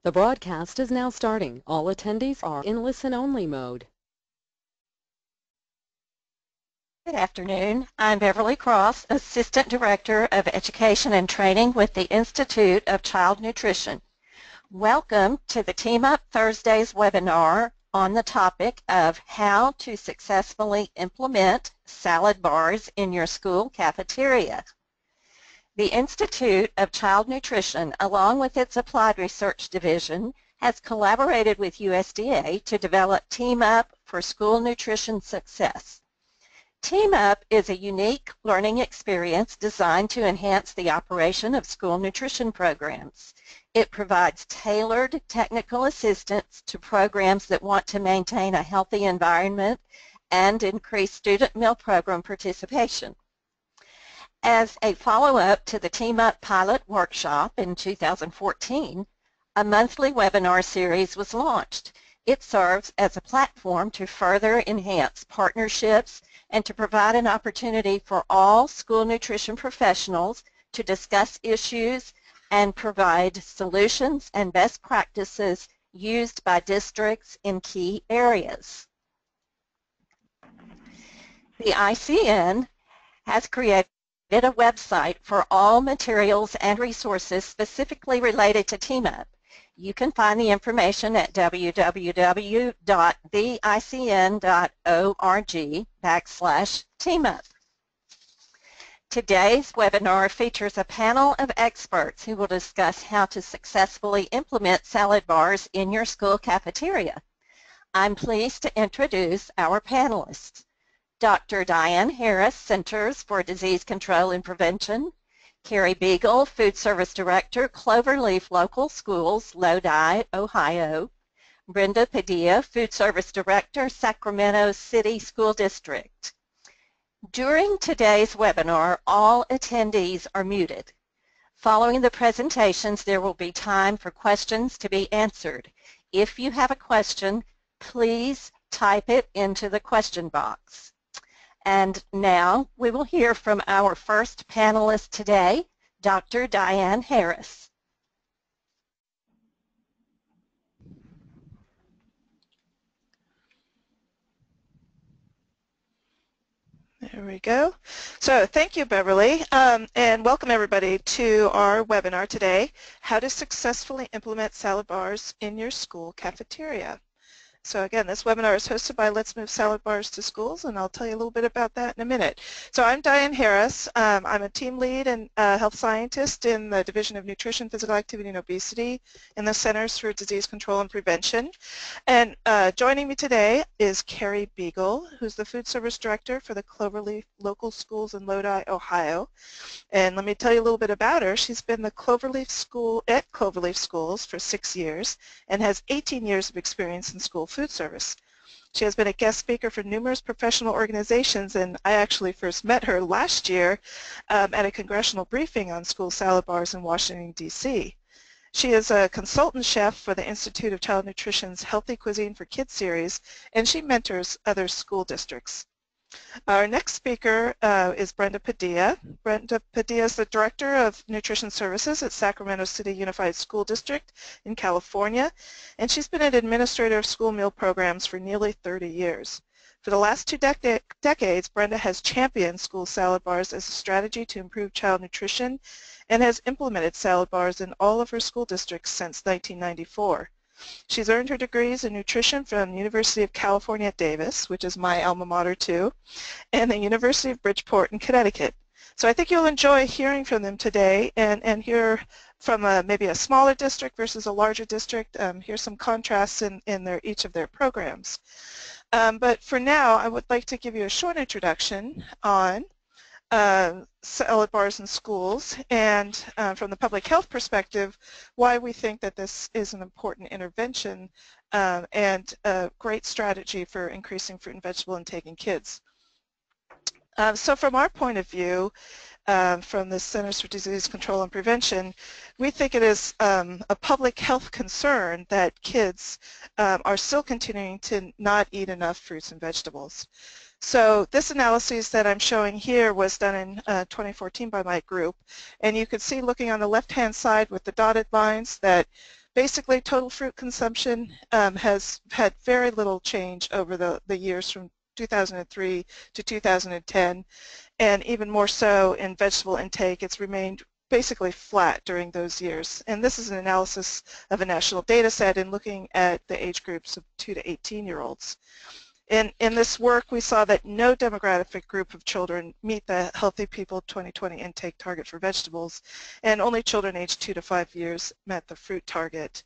The broadcast is now starting. All attendees are in listen-only mode. Good afternoon. I'm Beverly Cross, Assistant Director of Education and Training with the Institute of Child Nutrition. Welcome to the Team Up Thursdays webinar on the topic of how to successfully implement salad bars in your school cafeteria. The Institute of Child Nutrition, along with its Applied Research Division, has collaborated with USDA to develop Team Up for school nutrition success. Team Up is a unique learning experience designed to enhance the operation of school nutrition programs. It provides tailored technical assistance to programs that want to maintain a healthy environment and increase student meal program participation. As a follow-up to the Team Up pilot workshop in 2014, a monthly webinar series was launched. It serves as a platform to further enhance partnerships and to provide an opportunity for all school nutrition professionals to discuss issues and provide solutions and best practices used by districts in key areas. The ICN has created a website for all materials and resources specifically related to Team Up. You can find the information at www.theicn.org/teamup. Today's webinar features a panel of experts who will discuss how to successfully implement salad bars in your school cafeteria. I'm pleased to introduce our panelists. Dr. Diane Harris, Centers for Disease Control and Prevention; Kerry Beagle, Food Service Director, Cloverleaf Local Schools, Lodi, Ohio; Brenda Padilla, Food Service Director, Sacramento City School District. During today's webinar, all attendees are muted. Following the presentations, there will be time for questions to be answered. If you have a question, please type it into the question box. And now we will hear from our first panelist today, Dr. Diane Harris. There we go. So thank you, Beverly, and welcome everybody to our webinar today, How to Successfully Implement Salad Bars in Your School Cafeteria. So again, this webinar is hosted by Let's Move Salad Bars to Schools, and I'll tell you a little bit about that in a minute. So I'm Diane Harris. I'm a team lead and health scientist in the Division of Nutrition, Physical Activity, and Obesity in the Centers for Disease Control and Prevention. And joining me today is Kerry Beagle, who's the Food Service Director for the Cloverleaf Local Schools in Lodi, Ohio. And let me tell you a little bit about her. She's been the Cloverleaf School at Cloverleaf Schools for 6 years and has 18 years of experience in school food service. She has been a guest speaker for numerous professional organizations, and I actually first met her last year at a congressional briefing on school salad bars in Washington, D.C. She is a consultant chef for the Institute of Child Nutrition's Healthy Cuisine for Kids series, and she mentors other school districts. Our next speaker is Brenda Padilla. Brenda Padilla is the Director of Nutrition Services at Sacramento City Unified School District in California, and she's been an administrator of school meal programs for nearly 30 years. For the last 2 decades, Brenda has championed school salad bars as a strategy to improve child nutrition and has implemented salad bars in all of her school districts since 1994. She's earned her degrees in nutrition from the University of California at Davis, which is my alma mater too, and the University of Bridgeport in Connecticut. So I think you'll enjoy hearing from them today and hear from maybe a smaller district versus a larger district. Here's some contrasts in each of their programs. But for now, I would like to give you a short introduction on salad bars in schools and from the public health perspective, why we think that this is an important intervention and a great strategy for increasing fruit and vegetable intake in kids. So from our point of view, from the Centers for Disease Control and Prevention, we think it is a public health concern that kids are still continuing to not eat enough fruits and vegetables. So this analysis that I'm showing here was done in 2014 by my group, and you can see looking on the left-hand side with the dotted lines that Basically, total fruit consumption has had very little change over the years from 2003 to 2010, and even more so in vegetable intake. It's remained basically flat during those years. And this is an analysis of a national data set in looking at the age groups of 2 to 18-year-olds. In this work, we saw that no demographic group of children meet the Healthy People 2020 intake target for vegetables, and only children aged 2 to 5 years met the fruit target.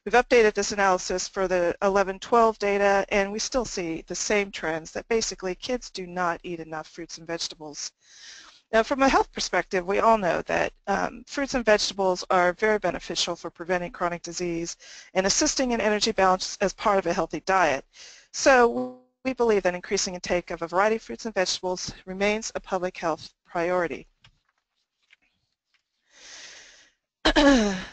We've updated this analysis for the 11-12 data, and we still see the same trends that basically kids do not eat enough fruits and vegetables. Now, from a health perspective, we all know that fruits and vegetables are very beneficial for preventing chronic disease and assisting in energy balance as part of a healthy diet. So we believe that increasing intake of a variety of fruits and vegetables remains a public health priority.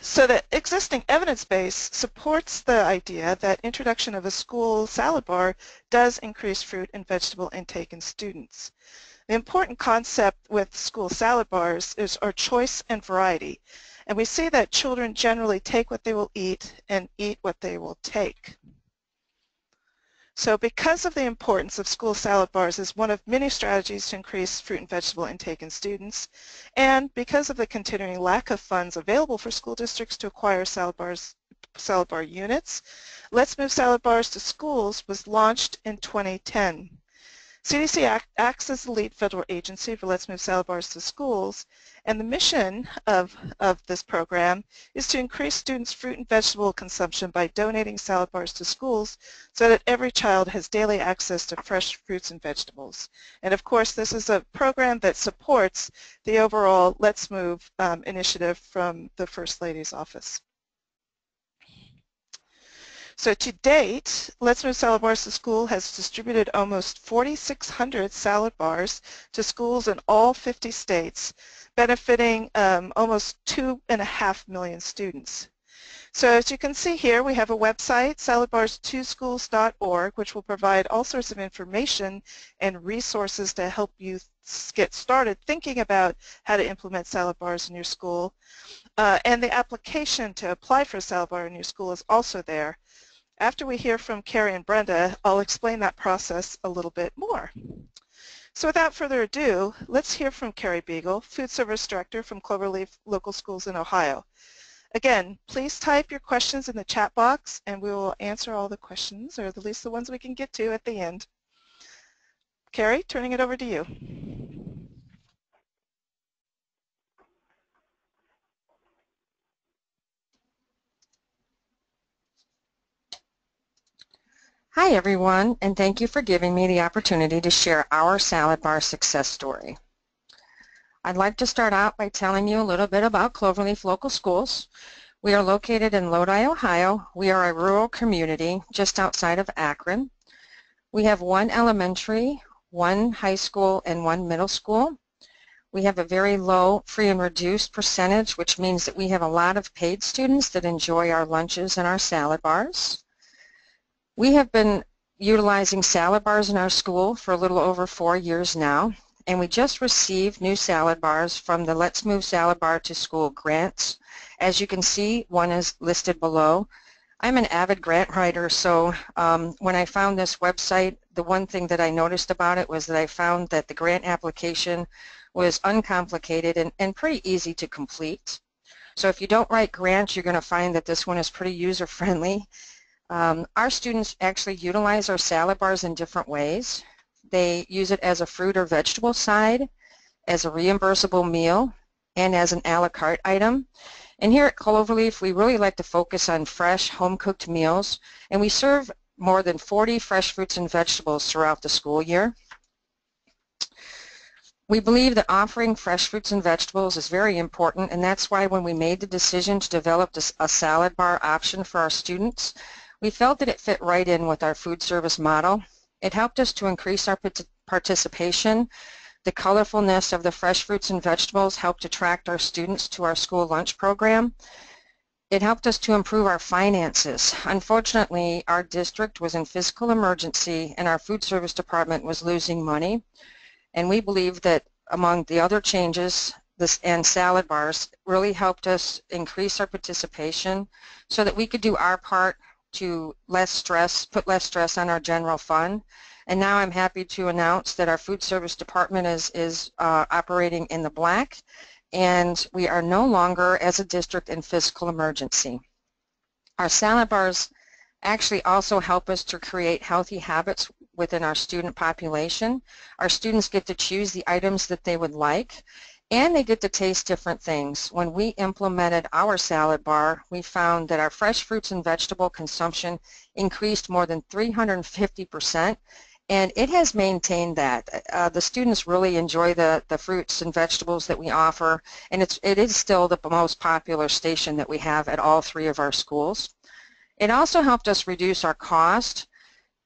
So the existing evidence base supports the idea that introduction of a school salad bar does increase fruit and vegetable intake in students. The important concept with school salad bars is our choice and variety, and we see that children generally take what they will eat and eat what they will take. So because of the importance of school salad bars as one of many strategies to increase fruit and vegetable intake in students, and because of the continuing lack of funds available for school districts to acquire salad bar units, Let's Move Salad Bars to Schools was launched in 2010. CDC acts as the lead federal agency for Let's Move Salad Bars to Schools, and the mission of this program is to increase students' fruit and vegetable consumption by donating salad bars to schools so that every child has daily access to fresh fruits and vegetables. And of course, this is a program that supports the overall Let's Move initiative from the First Lady's office. So to date, Let's Move Salad Bars to School has distributed almost 4,600 salad bars to schools in all 50 states, benefiting almost 2.5 million students. So as you can see here, we have a website, saladbars2schools.org, which will provide all sorts of information and resources to help you get started thinking about how to implement salad bars in your school. And the application to apply for a salad bar in your school is also there. After we hear from Kerry and Brenda, I'll explain that process a little bit more. So without further ado, let's hear from Kerry Beagle, Food Service Director from Cloverleaf Local Schools in Ohio. Again, please type your questions in the chat box and we will answer all the questions, or at least the ones we can get to at the end. Kerry, turning it over to you. Hi everyone, and thank you for giving me the opportunity to share our salad bar success story. I'd like to start out by telling you a little bit about Cloverleaf Local Schools. We are located in Lodi, Ohio. We are a rural community just outside of Akron. We have one elementary, one high school, and one middle school. We have a very low free and reduced percentage, which means that we have a lot of paid students that enjoy our lunches and our salad bars. We have been utilizing salad bars in our school for a little over 4 years now, and we just received new salad bars from the Let's Move Salad Bar to School grants. As you can see, one is listed below. I'm an avid grant writer, so when I found this website, the one thing that I noticed about it was that I found that the grant application was uncomplicated and pretty easy to complete. So if you don't write grants, you're going to find that this one is pretty user-friendly. Our students actually utilize our salad bars in different ways. They use it as a fruit or vegetable side, as a reimbursable meal, and as an a la carte item. And here at Cloverleaf, we really like to focus on fresh, home-cooked meals, and we serve more than 40 fresh fruits and vegetables throughout the school year. We believe that offering fresh fruits and vegetables is very important, and that's why when we made the decision to develop a salad bar option for our students, we felt that it fit right in with our food service model. It helped us to increase our participation. The colorfulness of the fresh fruits and vegetables helped attract our students to our school lunch program. It helped us to improve our finances. Unfortunately, our district was in fiscal emergency and our food service department was losing money. And we believe that among the other changes, and salad bars really helped us increase our participation so that we could do our part to put less stress on our general fund. And now I'm happy to announce that our food service department is operating in the black, and we are no longer, as a district, in fiscal emergency. Our salad bars actually also help us to create healthy habits within our student population. Our students get to choose the items that they would like, and they get to taste different things. When we implemented our salad bar, we found that our fresh fruits and vegetable consumption increased more than 350%, and it has maintained that. The students really enjoy the fruits and vegetables that we offer, and it is still the most popular station that we have at all 3 of our schools. It also helped us reduce our cost.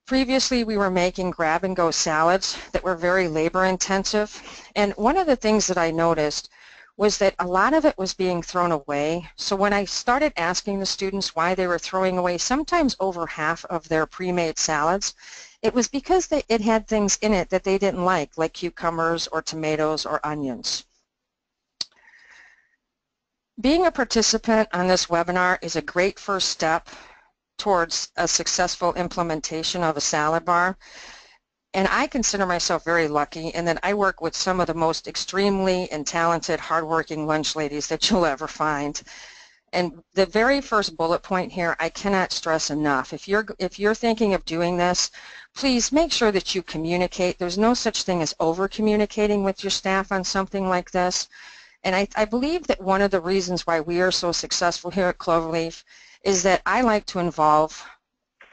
Previously, we were making grab-and-go salads that were very labor-intensive, and one of the things that I noticed was that a lot of it was being thrown away. So when I started asking the students why they were throwing away sometimes over half of their pre-made salads, it was because it had things in it that they didn't like cucumbers or tomatoes or onions. Being a participant on this webinar is a great first step towards a successful implementation of a salad bar. And I consider myself very lucky in that I work with some of the most extremely and talented, hardworking lunch ladies that you'll ever find. And the very first bullet point here, I cannot stress enough. If you're thinking of doing this, please make sure that you communicate. There's no such thing as over-communicating with your staff on something like this. And I believe that one of the reasons why we are so successful here at Cloverleaf is that I like to involve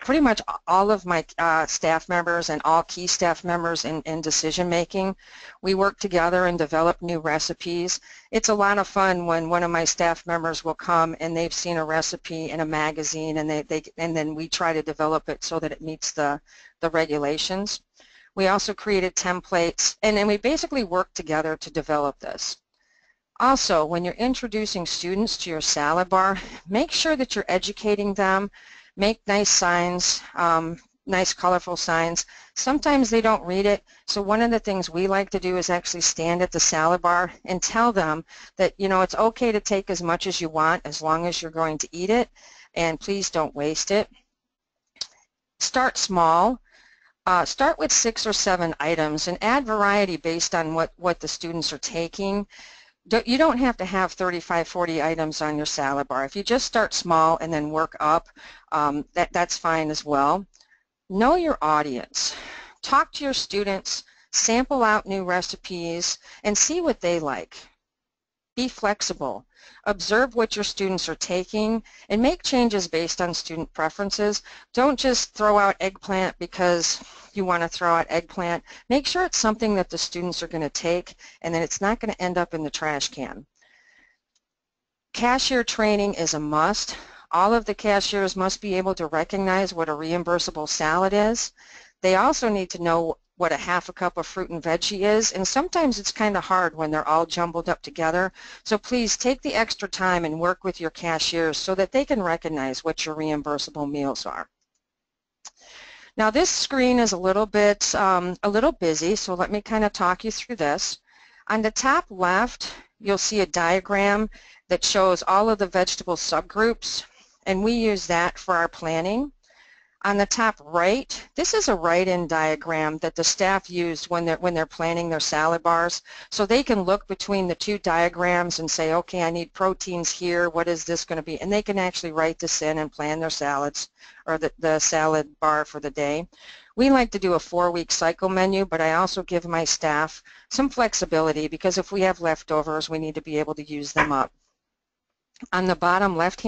pretty much all of my staff members and all key staff members in decision making. We work together and develop new recipes. It's a lot of fun when one of my staff members will come and they've seen a recipe in a magazine, and and then we try to develop it so that it meets the regulations. We also created templates, and then we basically work together to develop this. Also, when you're introducing students to your salad bar, make sure that you're educating them. Make nice signs, nice colorful signs. Sometimes they don't read it, so one of the things we like to do is actually stand at the salad bar and tell them that, you know, it's okay to take as much as you want as long as you're going to eat it, and please don't waste it. Start small. Start with 6 or 7 items and add variety based on what the students are taking. You don't have to have 35, 40 items on your salad bar. If you just start small and then work up, that's fine as well. Know your audience. Talk to your students, sample out new recipes, and see what they like. Be flexible. Observe what your students are taking and make changes based on student preferences. Don't just throw out eggplant because you want to throw out eggplant. Make sure it's something that the students are going to take and that it's not going to end up in the trash can. Cashier training is a must. All of the cashiers must be able to recognize what a reimbursable salad is. They also need to know what a half a cup of fruit and veggie is, and sometimes it's kind of hard when they're all jumbled up together. So please take the extra time and work with your cashiers so that they can recognize what your reimbursable meals are. Now this screen is a little busy, so let me kind of talk you through this. On the top left, you'll see a diagram that shows all of the vegetable subgroups, and we use that for our planning. On the top right, this is a write-in diagram that the staff use when they're planning their salad bars, so they can look between the 2 diagrams and say, okay, I need proteins here, what is this going to be? And they can actually write this in and plan their salads or the salad bar for the day. We like to do a 4-week cycle menu, but I also give my staff some flexibility because if we have leftovers, we need to be able to use them up. On the bottom left,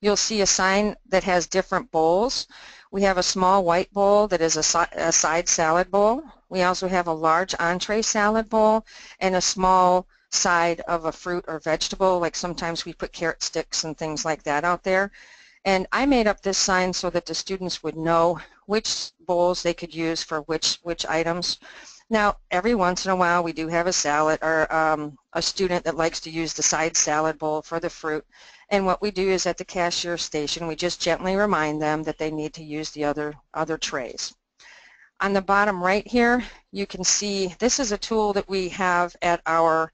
you'll see a sign that has different bowls. We have a small white bowl that is a side salad bowl. We also have a large entree salad bowl and a small side of a fruit or vegetable, like sometimes we put carrot sticks and things like that out there. And I made up this sign so that the students would know which bowls they could use for which items. Now, every once in a while, we do have a salad or a student that likes to use the side salad bowl for the fruit. And what we do is at the cashier station, we just gently remind them that they need to use the other trays. On the bottom right here, you can see this is a tool that we have at our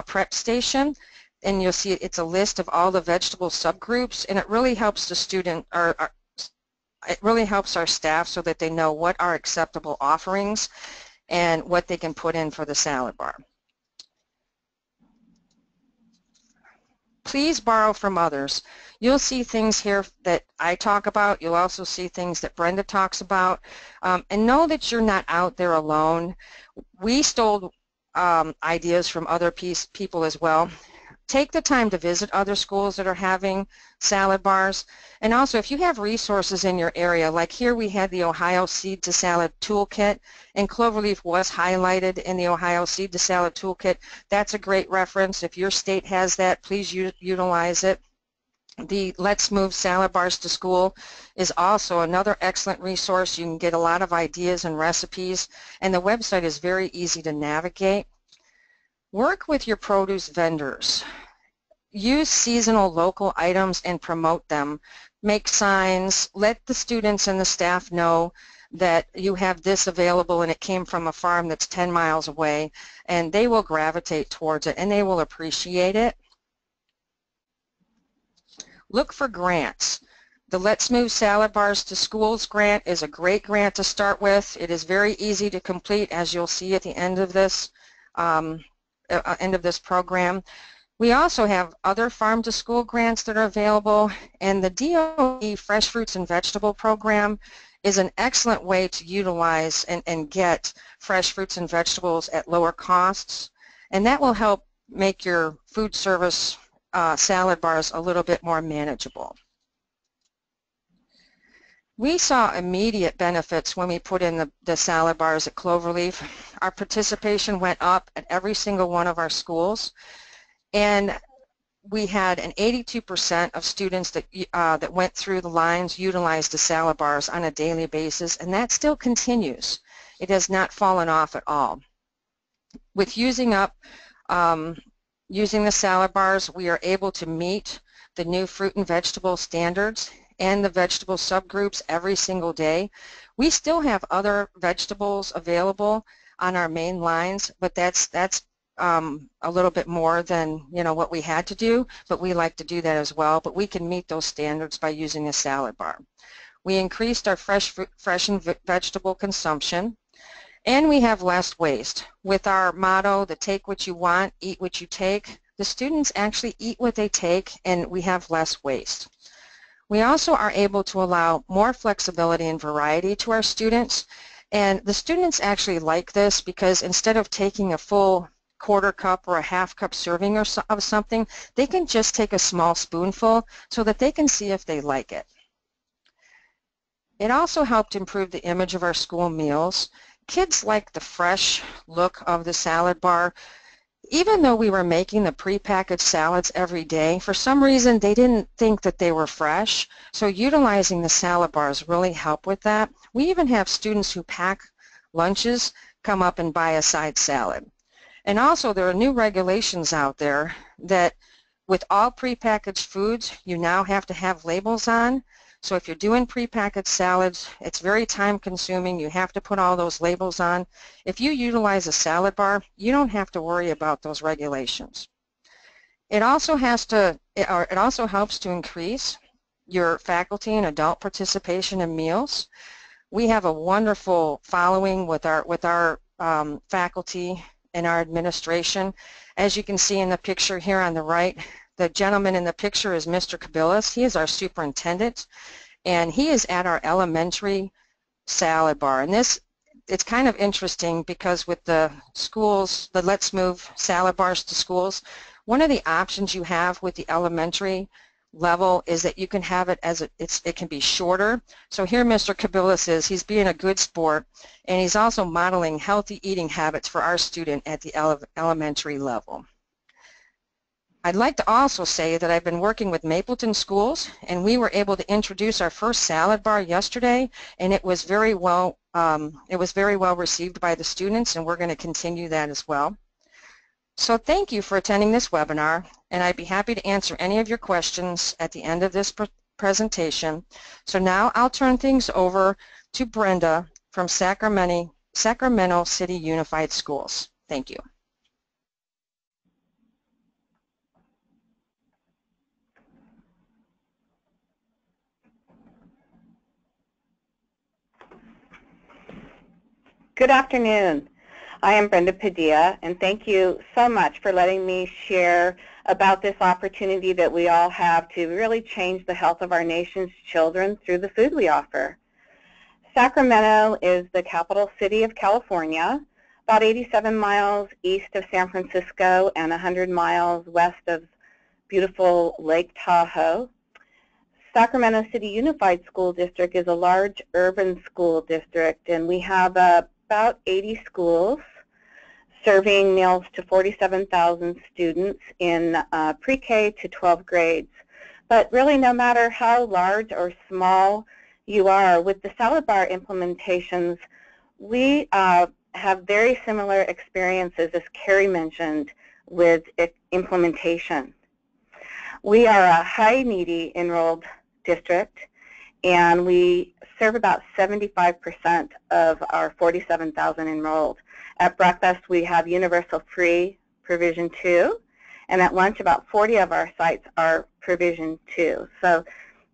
prep station, and you'll see it's a list of all the vegetable subgroups, and it really helps the student, it really helps our staff so that they know what are acceptable offerings and what they can put in for the salad bar. Please borrow from others. You'll see things here that I talk about. You'll also see things that Brenda talks about. And know that you're not out there alone. We stole ideas from other people as well. Take the time to visit other schools that are having salad bars. And also, if you have resources in your area, like here we had the Ohio Seed to Salad Toolkit, and Cloverleaf was highlighted in the Ohio Seed to Salad Toolkit. That's a great reference. If your state has that, please utilize it. The Let's Move Salad Bars to School is also another excellent resource. You can get a lot of ideas and recipes, and the website is very easy to navigate. Work with your produce vendors. Use seasonal local items and promote them. Make signs. Let the students and the staff know that you have this available and it came from a farm that's 10 miles away, and they will gravitate towards it and they will appreciate it. Look for grants. The Let's Move Salad Bars to Schools grant is a great grant to start with. It is very easy to complete, as you'll see at the end of this program. We also have other farm to school grants that are available, and the DOE Fresh Fruits and Vegetable Program is an excellent way to utilize and get fresh fruits and vegetables at lower costs, and that will help make your food service salad bars a little bit more manageable. We saw immediate benefits when we put in the salad bars at Cloverleaf. Our participation went up at every single one of our schools, and we had an 82% of students that went through the lines utilized the salad bars on a daily basis, and that still continues. It has not fallen off at all. With using the salad bars, we are able to meet the new fruit and vegetable standards and the vegetable subgroups every single day. We still have other vegetables available on our main lines, but that's a little bit more than what we had to do, but we like to do that as well. But we can meet those standards by using a salad bar. We increased our fresh and vegetable consumption, and we have less waste. With our motto, the take what you want, eat what you take, the students actually eat what they take, and we have less waste. We also are able to allow more flexibility and variety to our students, and the students actually like this because instead of taking a full quarter cup or a half cup serving of something, they can just take a small spoonful so that they can see if they like it. It also helped improve the image of our school meals. Kids like the fresh look of the salad bar. Even though we were making the prepackaged salads every day, for some reason they didn't think that they were fresh, so utilizing the salad bars really helped with that. We even have students who pack lunches come up and buy a side salad. And also there are new regulations out there that with all prepackaged foods you now have to have labels on. So if you're doing prepackaged salads, it's very time consuming. You have to put all those labels on. If you utilize a salad bar, you don't have to worry about those regulations. It also helps to increase your faculty and adult participation in meals. We have a wonderful following with our faculty and our administration. As you can see in the picture here on the right, the gentleman in the picture is Mr. Kabilis. He is our superintendent, and he is at our elementary salad bar. And it's kind of interesting because with the schools, the Let's Move salad bars to schools, one of the options you have with the elementary level is that you can have it as it can be shorter. So here Mr. Kabilis he's being a good sport, and he's also modeling healthy eating habits for our student at the elementary level. I'd like to also say that I've been working with Mapleton Schools, and we were able to introduce our first salad bar yesterday, and it was very well received by the students, and we're going to continue that as well. So thank you for attending this webinar, and I'd be happy to answer any of your questions at the end of this presentation. So now I'll turn things over to Brenda from Sacramento City Unified Schools. Thank you. Good afternoon. I am Brenda Padilla, and thank you so much for letting me share about this opportunity that we all have to really change the health of our nation's children through the food we offer. Sacramento is the capital city of California, about 87 miles east of San Francisco and 100 miles west of beautiful Lake Tahoe. Sacramento City Unified School District is a large urban school district, and we have about 80 schools serving meals to 47,000 students in pre-K to 12 grades. But really, no matter how large or small you are, with the salad bar implementations, we have very similar experiences, as Kerry mentioned, with implementation. We are a high needy enrolled district, and we serve about 75% of our 47,000 enrolled. At breakfast, we have universal free provision 2, and at lunch, about 40 of our sites are provision 2. So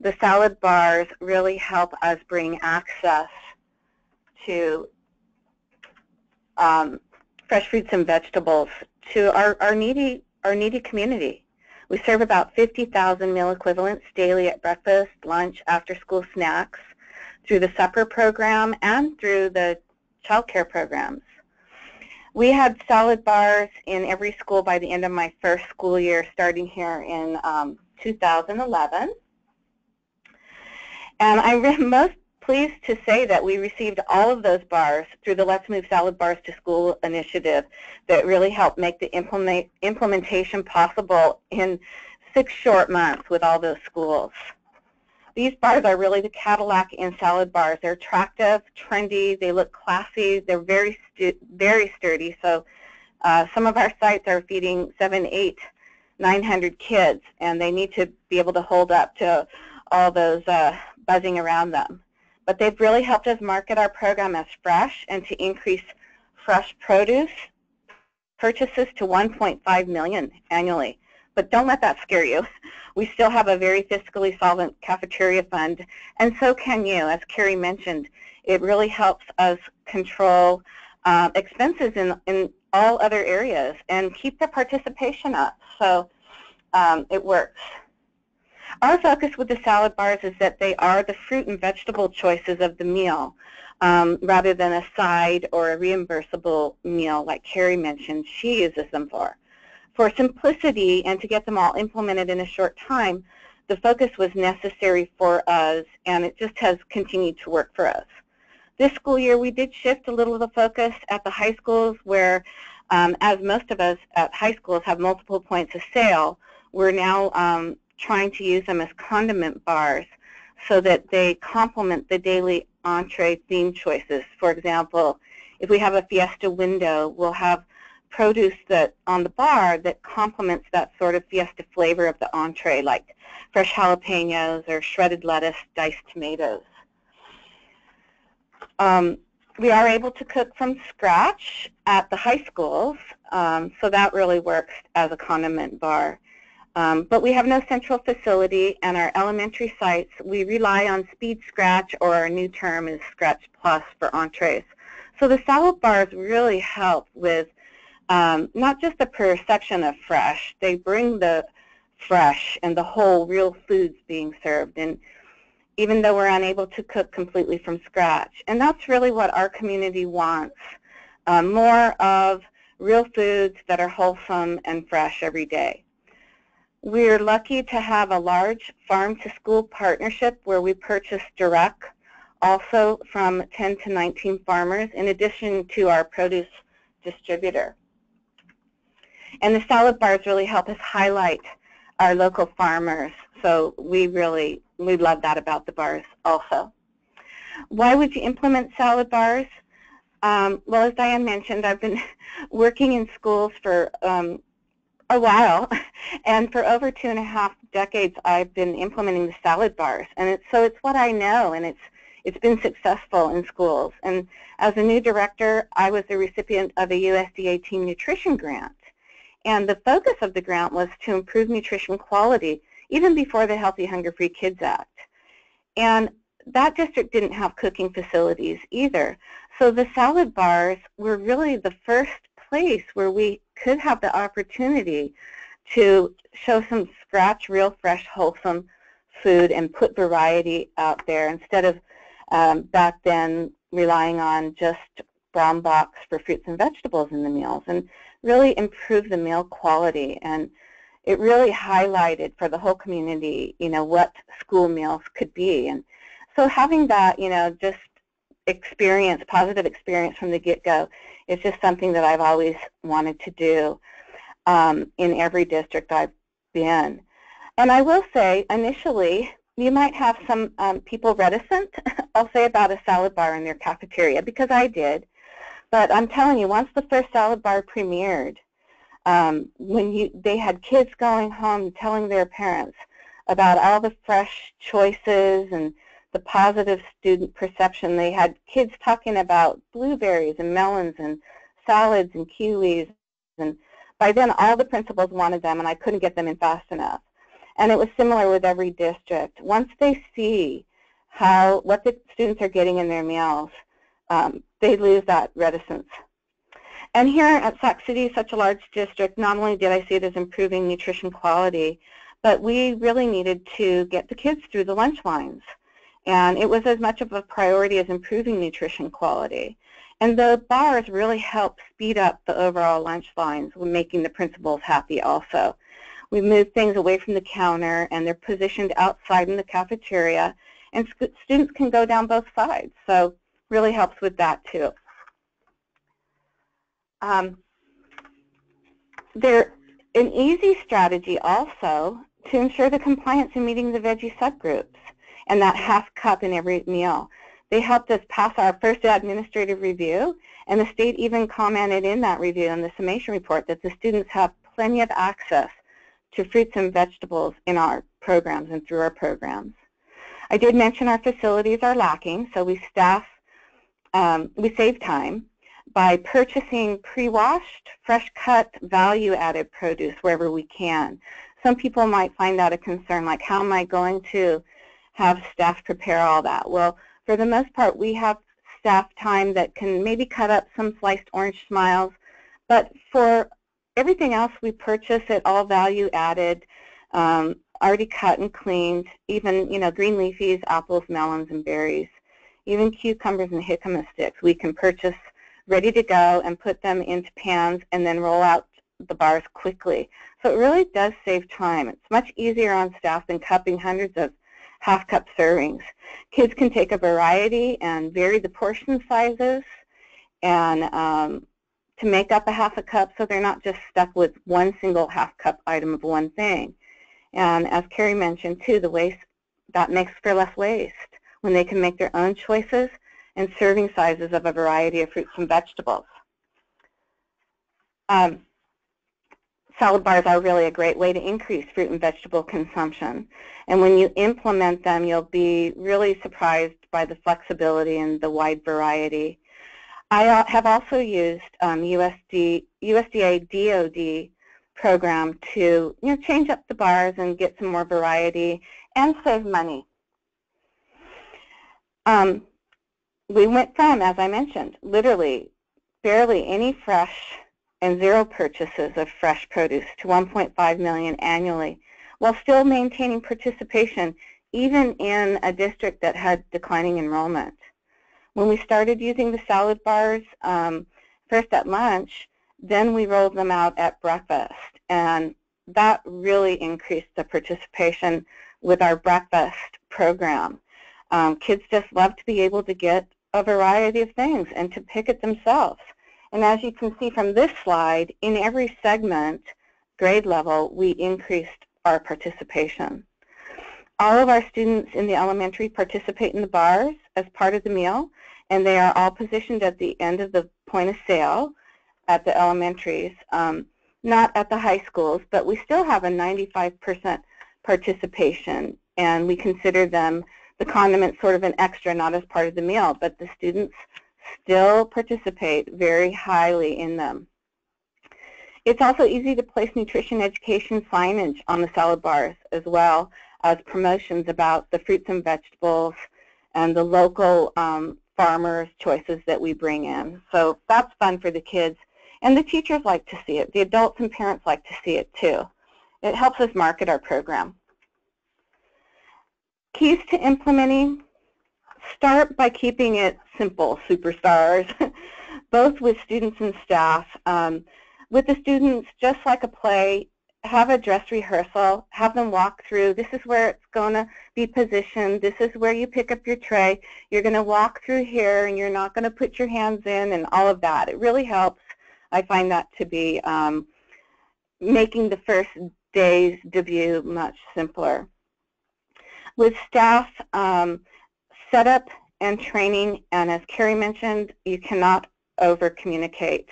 the salad bars really help us bring access to fresh fruits and vegetables to our needy community. We serve about 50,000 meal equivalents daily at breakfast, lunch, after-school snacks, through the supper program and through the child care programs. We had salad bars in every school by the end of my first school year, starting here in 2011. And I'm most pleased to say that we received all of those bars through the Let's Move Salad Bars to School initiative that really helped make the implementation possible in 6 short months with all those schools. These bars are really the Cadillac in salad bars. They're attractive, trendy, they look classy, they're very sturdy. So some of our sites are feeding 700, 800, 900 kids, and they need to be able to hold up to all those buzzing around them. But they've really helped us market our program as fresh and to increase fresh produce purchases to 1.5 million annually. But don't let that scare you. We still have a very fiscally solvent cafeteria fund, and so can you. As Kerry mentioned, it really helps us control expenses in all other areas and keep the participation up. So it works. Our focus with the salad bars is that they are the fruit and vegetable choices of the meal, rather than a side or a reimbursable meal like Kerry mentioned she uses them for. For simplicity and to get them all implemented in a short time, the focus was necessary for us, and it just has continued to work for us. This school year, we did shift a little of the focus at the high schools where, as most of us at high schools have multiple points of sale, we're now trying to use them as condiment bars so that they complement the daily entree theme choices. For example, if we have a fiesta window, we'll have produce that on the bar that complements that sort of fiesta flavor of the entree, like fresh jalapenos or shredded lettuce, diced tomatoes. We are able to cook from scratch at the high schools, so that really works as a condiment bar. But we have no central facility, and our elementary sites, we rely on Speed Scratch, or our new term is Scratch Plus for entrees. So the salad bars really help with not just the perception of fresh, they bring the fresh and the whole real foods being served, and even though we're unable to cook completely from scratch. And that's really what our community wants, more of real foods that are wholesome and fresh every day. We're lucky to have a large farm-to-school partnership where we purchase direct also from 10 to 19 farmers in addition to our produce distributor. And the salad bars really help us highlight our local farmers, so we love that about the bars also. Why would you implement salad bars? Well, as Diane mentioned, I've been working in schools for a while, and for over 2.5 decades I've been implementing the salad bars, and so it's what I know, and it's been successful in schools. And as a new director, I was the recipient of a USDA Teen Nutrition Grant. And the focus of the grant was to improve nutrition quality even before the Healthy Hunger Free Kids Act. And that district didn't have cooking facilities either. So the salad bars were really the first place where we could have the opportunity to show some scratch, real, fresh, wholesome food and put variety out there instead of back then relying on just brown box for fruits and vegetables in the meals, and really improve the meal quality. And it really highlighted for the whole community, what school meals could be. And so having that, just experience, positive experience from the get-go is just something that I've always wanted to do in every district I've been. And I will say, initially, you might have some people reticent, I'll say, about a salad bar in their cafeteria, because I did. But I'm telling you, once the first salad bar premiered, they had kids going home telling their parents about all the fresh choices and the positive student perception. They had kids talking about blueberries and melons and salads and kiwis. And by then, all the principals wanted them, and I couldn't get them in fast enough. And it was similar with every district. Once they see what the students are getting in their meals, they lose that reticence. And here at Sac City, such a large district, not only did I see it as improving nutrition quality, but we really needed to get the kids through the lunch lines. And it was as much of a priority as improving nutrition quality. And the bars really helped speed up the overall lunch lines, making the principals happy also. We moved things away from the counter, and they're positioned outside in the cafeteria, and students can go down both sides. So really helps with that too. They're an easy strategy also to ensure the compliance in meeting the veggie subgroups and that half cup in every meal. They helped us pass our first administrative review, and the state even commented in that review in the summation report that the students have plenty of access to fruits and vegetables in our programs and through our programs. I did mention our facilities are lacking, so we save time by purchasing pre-washed, fresh-cut, value-added produce wherever we can. Some people might find that a concern, like how am I going to have staff prepare all that? Well, for the most part, we have staff time that can maybe cut up some sliced orange smiles, but for everything else, we purchase it all value-added, already cut and cleaned, even, green leafies, apples, melons, and berries. Even cucumbers and jicama sticks we can purchase ready to go and put them into pans and then roll out the bars quickly. So it really does save time. It's much easier on staff than cupping hundreds of half-cup servings. Kids can take a variety and vary the portion sizes and to make up a half a cup, so they're not just stuck with one single half-cup item of one thing. And as Kerry mentioned too, the waste, that makes for less waste when they can make their own choices and serving sizes of a variety of fruits and vegetables. Salad bars are really a great way to increase fruit and vegetable consumption. And when you implement them, you'll be really surprised by the flexibility and the wide variety. I have also used USDA DOD program to change up the bars and get some more variety and save money. We went from, as I mentioned, literally barely any fresh and zero purchases of fresh produce to 1.5 million annually, while still maintaining participation even in a district that had declining enrollment. When we started using the salad bars, first at lunch, then we rolled them out at breakfast, and that really increased the participation with our breakfast program. Kids just love to be able to get a variety of things and to pick it themselves. And as you can see from this slide, in every segment, grade level, we increased our participation. All of our students in the elementary participate in the bars as part of the meal, and they are all positioned at the end of the point of sale at the elementaries, not at the high schools, but we still have a 95% participation, and we consider them the condiments sort of an extra, not as part of the meal, but the students still participate very highly in them. It's also easy to place nutrition education signage on the salad bars as well as promotions about the fruits and vegetables and the local farmers' choices that we bring in. So that's fun for the kids. And the teachers like to see it. The adults and parents like to see it too. It helps us market our program. Keys to implementing: start by keeping it simple, superstars, both with students and staff. With the students, just like a play, have a dress rehearsal, have them walk through. This is where it's going to be positioned. This is where you pick up your tray. You're going to walk through here, and you're not going to put your hands in and all of that. It really helps. I find that to be making the first day's debut much simpler. With staff, setup and training, and as Kerry mentioned, you cannot over-communicate.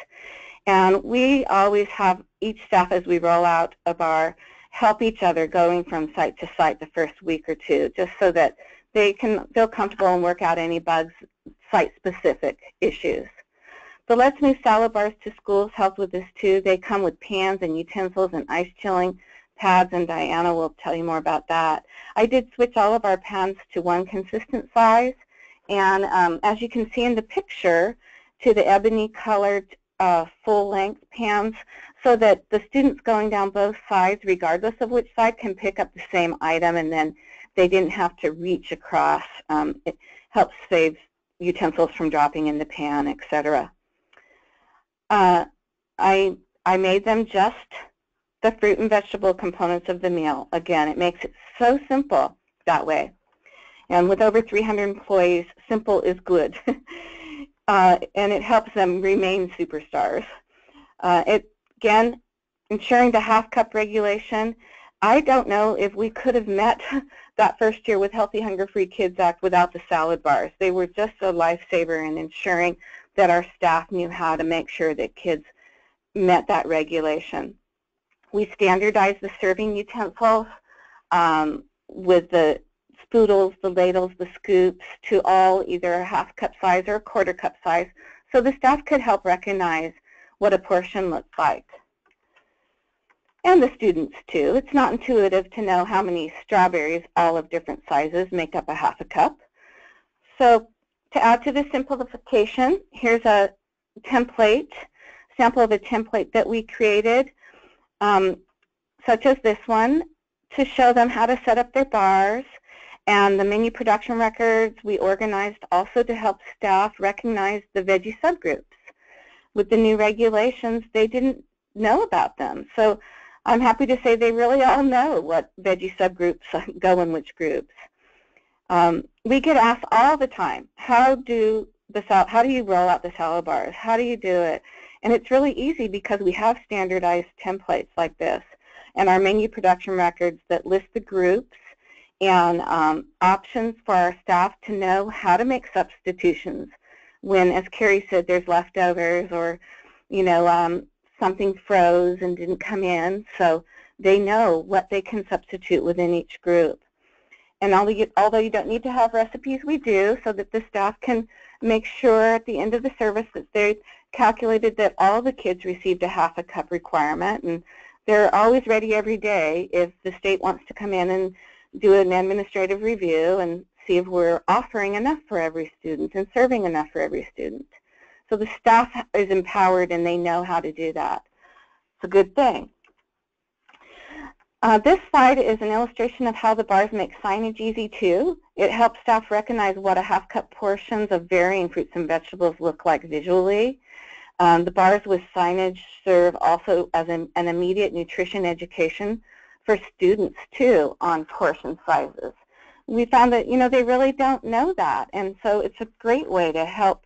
And we always have each staff, as we roll out a bar, help each other going from site to site the first week or two, just so that they can feel comfortable and work out any bugs, site-specific issues. The Let's Move salad bars to schools help with this too. They come with pans and utensils and ice chilling pads, and Diana will tell you more about that. I did switch all of our pans to one consistent size, and as you can see in the picture, to the ebony colored full-length pans, so that the students going down both sides, regardless of which side, can pick up the same item, and then they didn't have to reach across. It helps save utensils from dropping in the pan, etc. I made them just the fruit and vegetable components of the meal. Again, it makes it so simple that way. And with over 300 employees, simple is good. And it helps them remain superstars. Again, ensuring the half-cup regulation. I don't know if we could have met that first year with Healthy Hunger-Free Kids Act without the salad bars. They were just a lifesaver in ensuring that our staff knew how to make sure that kids met that regulation. We standardized the serving utensils with the spoodles, the ladles, the scoops to all either a half-cup size or a quarter-cup size, so the staff could help recognize what a portion looks like. And the students too. It's not intuitive to know how many strawberries, all of different sizes, make up a half a cup. So to add to the simplification, here's a template, sample of a template that we created, such as this one, to show them how to set up their bars. And the menu production records we organized also to help staff recognize the veggie subgroups. With the new regulations, they didn't know about them. So I'm happy to say they really all know what veggie subgroups go in which groups. We get asked all the time, how do you roll out the salad bars? How do you do it? And it's really easy because we have standardized templates like this and our menu production records that list the groups and options for our staff to know how to make substitutions when, as Kerry said, there's leftovers or, you know, something froze and didn't come in, so they know what they can substitute within each group. And although you don't need to have recipes, we do, so that the staff can make sure at the end of the service that they calculated that all the kids received a half a cup requirement, and they're always ready every day if the state wants to come in and do an administrative review and see if we're offering enough for every student and serving enough for every student. So the staff is empowered and they know how to do that. It's a good thing. This slide is an illustration of how the bars make signage easy too. It helps staff recognize what a half-cup portions of varying fruits and vegetables look like visually. The bars with signage serve also as an immediate nutrition education for students too on portion sizes. We found that, you know, they really don't know that, and so it's a great way to help,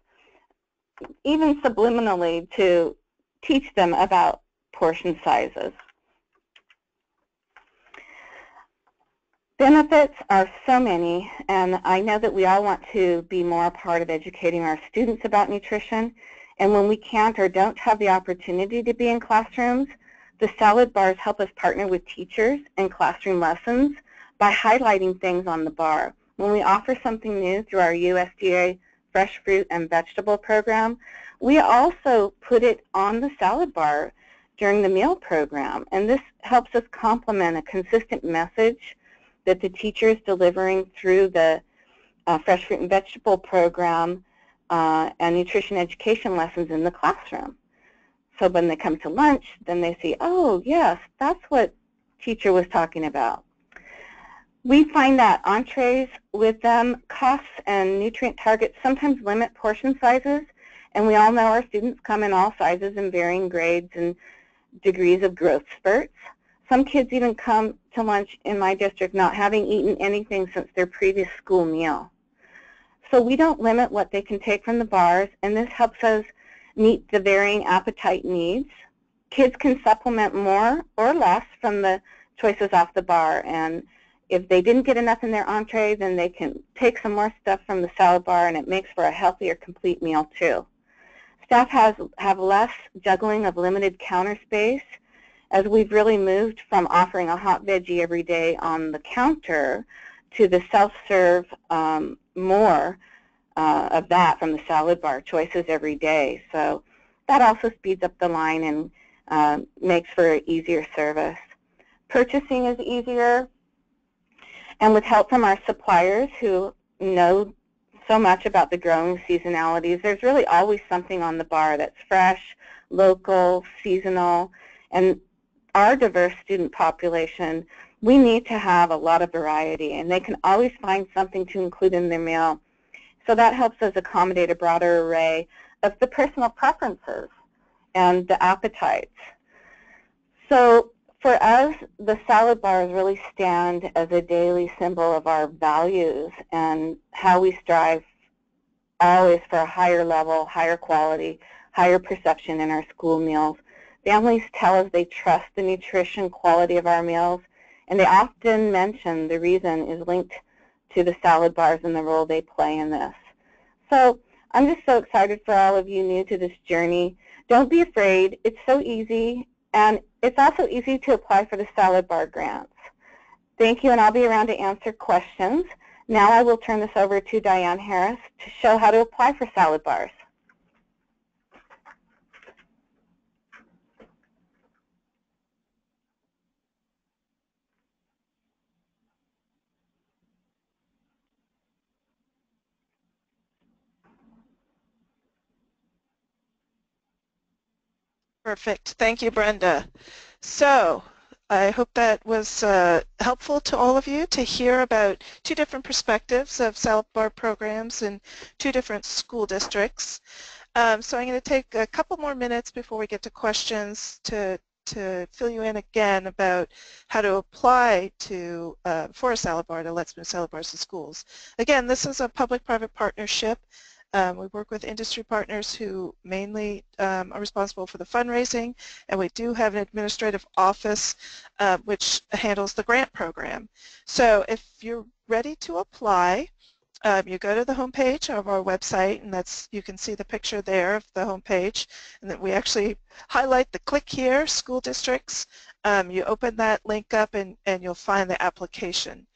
even subliminally, to teach them about portion sizes. Benefits are so many, and I know that we all want to be more a part of educating our students about nutrition, and when we can't or don't have the opportunity to be in classrooms, the salad bars help us partner with teachers in classroom lessons by highlighting things on the bar, When we offer something new through our USDA fresh fruit and vegetable program, we also put it on the salad bar during the meal program, and this helps us complement a consistent message that the teacher is delivering through the fresh fruit and vegetable program and nutrition education lessons in the classroom. So when they come to lunch, then they see, oh, yes, that's what teacher was talking about. We find that entrees with them, costs and nutrient targets sometimes limit portion sizes, and we all know our students come in all sizes and varying grades and degrees of growth spurts. Some kids even come to lunch in my district not having eaten anything since their previous school meal. So we don't limit what they can take from the bars, and this helps us meet the varying appetite needs. Kids can supplement more or less from the choices off the bar, and if they didn't get enough in their entree, then they can take some more stuff from the salad bar, and it makes for a healthier, complete meal too. Staff have less juggling of limited counter space, as we've really moved from offering a hot veggie every day on the counter to the self-serve more of that from the salad bar choices every day. So that also speeds up the line and makes for easier service. Purchasing is easier, and with help from our suppliers who know so much about the growing seasonalities, there's really always something on the bar that's fresh, local, seasonal, and our diverse student population, we need to have a lot of variety, and they can always find something to include in their meal. So that helps us accommodate a broader array of the personal preferences and the appetites. So for us, the salad bars really stand as a daily symbol of our values and how we strive always for a higher level, higher quality, higher perception in our school meals. Families tell us they trust the nutrition quality of our meals, and they often mention the reason is linked to the salad bars and the role they play in this. So I'm just so excited for all of you new to this journey. Don't be afraid. It's so easy, and it's also easy to apply for the salad bar grants. Thank you, and I'll be around to answer questions. Now I will turn this over to Diane Harris to show how to apply for salad bars. Perfect. Thank you, Brenda. So I hope that was helpful to all of you to hear about two different perspectives of salad bar programs in two different school districts. So I'm going to take a couple more minutes before we get to questions to fill you in again about how to apply to for a salad bar to Let's Move Salad Bars to Schools. Again, this is a public-private partnership. We work with industry partners who mainly are responsible for the fundraising, and we do have an administrative office which handles the grant program. So if you're ready to apply, you go to the homepage of our website, and you can see the picture there of the homepage, and then we actually highlight the click here, school districts. You open that link up and you'll find the application.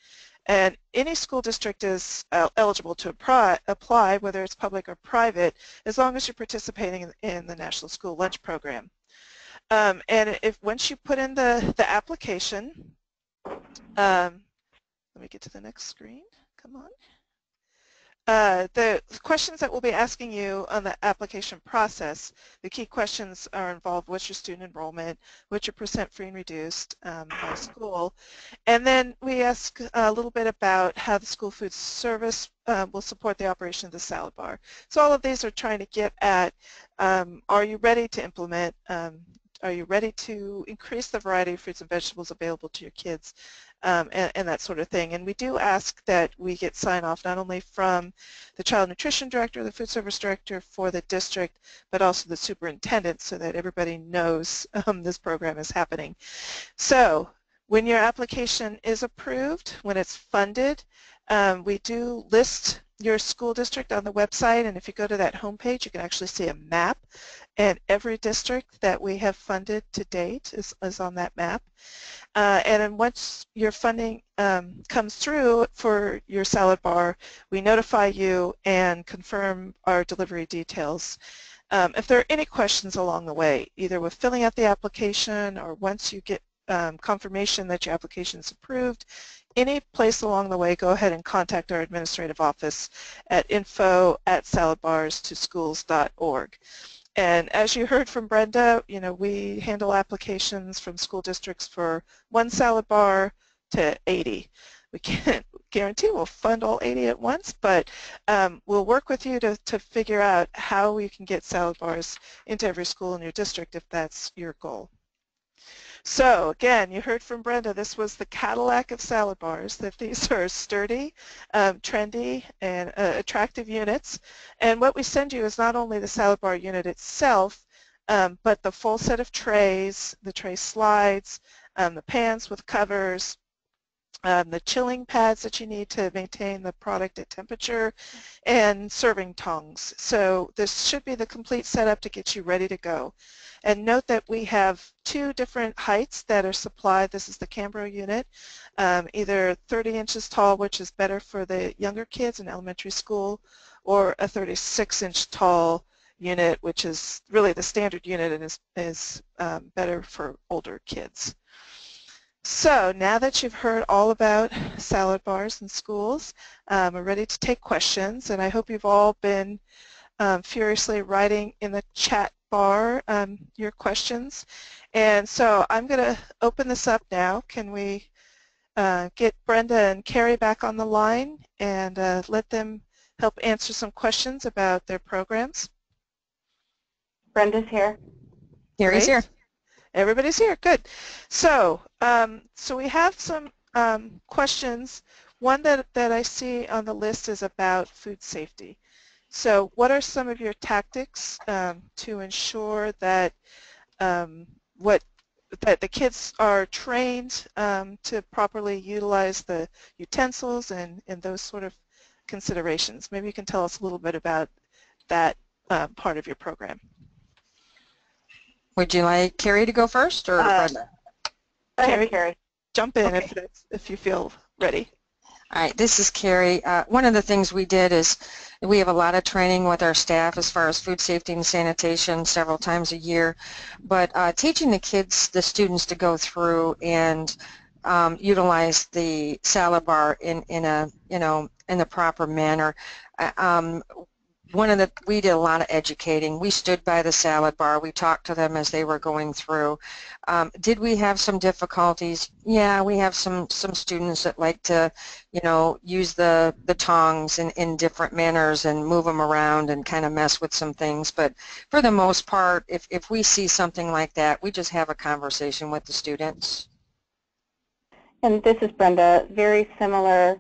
And any school district is eligible to apply, whether it's public or private, as long as you're participating in the National School Lunch Program. And once you put in the application, let me get to the next screen. Come on. The questions that we'll be asking you on the application process, the key questions are involved: what's your student enrollment, what's your percent free and reduced by school, and then we ask a little bit about how the school food service will support the operation of the salad bar. So all of these are trying to get at, are you ready to implement, are you ready to increase the variety of fruits and vegetables available to your kids, and that sort of thing. And we do ask that we get sign-off not only from the child nutrition director, the food service director for the district, but also the superintendent, so that everybody knows this program is happening. So when your application is approved, when it's funded, we do list your school district on the website, and if you go to that homepage, you can actually see a map, and every district that we have funded to date is on that map. And then once your funding comes through for your salad bar, we notify you and confirm our delivery details. If there are any questions along the way, either with filling out the application or once you get confirmation that your application is approved, any place along the way, go ahead and contact our administrative office at info@saladbarstoschools.org. And as you heard from Brenda, you know, we handle applications from school districts for 1 salad bar to 80. We can't guarantee we'll fund all 80 at once, but we'll work with you to figure out how we can get salad bars into every school in your district if that's your goal. So again, you heard from Brenda, this was the Cadillac of salad bars, that these are sturdy, trendy, and attractive units. And what we send you is not only the salad bar unit itself, but the full set of trays, the tray slides, the pans with covers, the chilling pads that you need to maintain the product at temperature, and serving tongs. So this should be the complete setup to get you ready to go. And note that we have 2 different heights that are supplied. This is the Cambro unit, either 30 inches tall, which is better for the younger kids in elementary school, or a 36-inch tall unit, which is really the standard unit and is better for older kids. So now that you've heard all about salad bars in schools, we're ready to take questions, and I hope you've all been furiously writing in the chat bar your questions. And so I'm going to open this up now. Can we get Brenda and Kerry back on the line and let them help answer some questions about their programs? Brenda's here. Kerry's here. Everybody's here. Good. So, so we have some questions. One that I see on the list is about food safety. So what are some of your tactics to ensure that that the kids are trained to properly utilize the utensils and those sort of considerations? Maybe you can tell us a little bit about that part of your program. Would you like Kerry to go first or Brenda? Kerry, jump in if you feel ready. All right, this is Kerry. One of the things we did is we have a lot of training with our staff as far as food safety and sanitation several times a year, but teaching the kids, the students, to go through and utilize the salad bar in a in the proper manner. We did a lot of educating. We stood by the salad bar. We talked to them as they were going through. Did we have some difficulties? Yeah, we have some students that like to, use the tongs in different manners and move them around and kind of mess with some things. But for the most part, if we see something like that, we just have a conversation with the students. And this is Brenda. Very similar.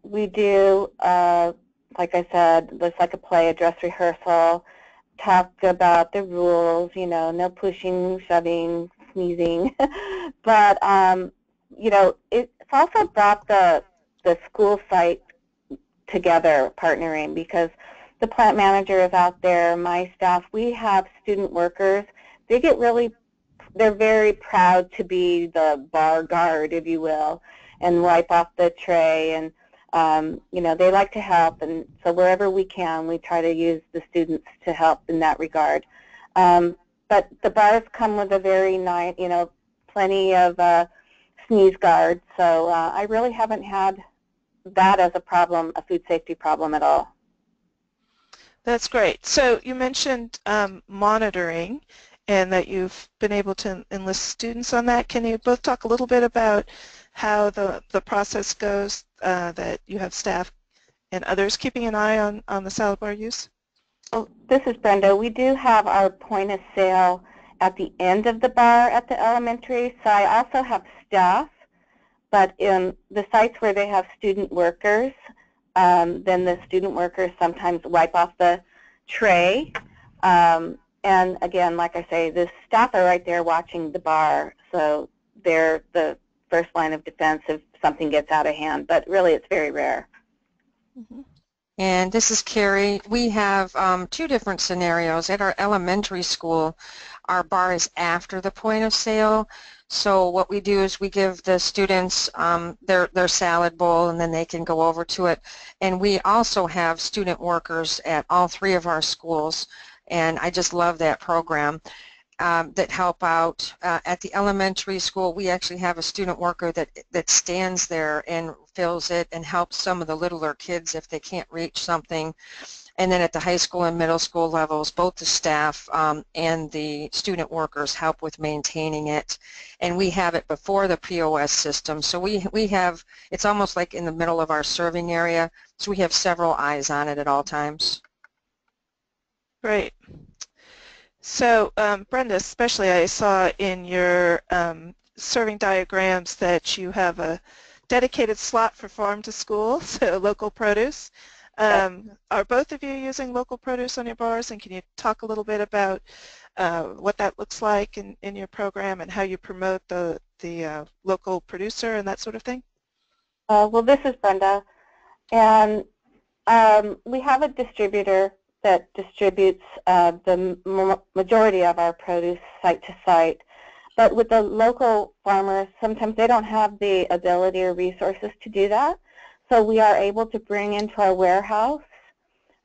We do like I said, it's like a play, a dress rehearsal, talk about the rules, no pushing, shoving, sneezing. But, it's also brought the school site together, partnering, because the plant manager is out there, my staff, we have student workers. They're very proud to be the bar guard, if you will, and wipe off the tray, and they like to help, and so wherever we can, we try to use the students to help in that regard. But the bars come with a very nice, plenty of sneeze guards, so I really haven't had that as a problem, a food safety problem at all. That's great. So you mentioned monitoring and that you've been able to enlist students on that. Can you both talk a little bit about how the process goes, that you have staff and others keeping an eye on the salad bar use? Oh, this is Brenda. We do have our point of sale at the end of the bar at the elementary, so I also have staff, but in the sites where they have student workers, then the student workers sometimes wipe off the tray. And again, like I say, the staff are right there watching the bar, so they're the first line of defense if something gets out of hand, but really it's very rare. Mm-hmm. And this is Kerry. We have two different scenarios. At our elementary school, our bar is after the point of sale. So what we do is we give the students their salad bowl, and then they can go over to it. And we also have student workers at all three of our schools, and I just love that program. That help out. At the elementary school, we actually have a student worker that stands there and fills it and helps some of the littler kids if they can't reach something. And then at the high school and middle school levels, both the staff and the student workers help with maintaining it. And we have it before the POS system. So we have, it's almost like in the middle of our serving area, so we have several eyes on it at all times. Great. So Brenda, especially I saw in your serving diagrams that you have a dedicated slot for farm to school, so local produce. Are both of you using local produce on your bars, and can you talk a little bit about what that looks like in your program and how you promote the local producer and that sort of thing? Well, this is Brenda, and we have a distributor that distributes the majority of our produce site to site. But with the local farmers, sometimes they don't have the ability or resources to do that. So we are able to bring into our warehouse,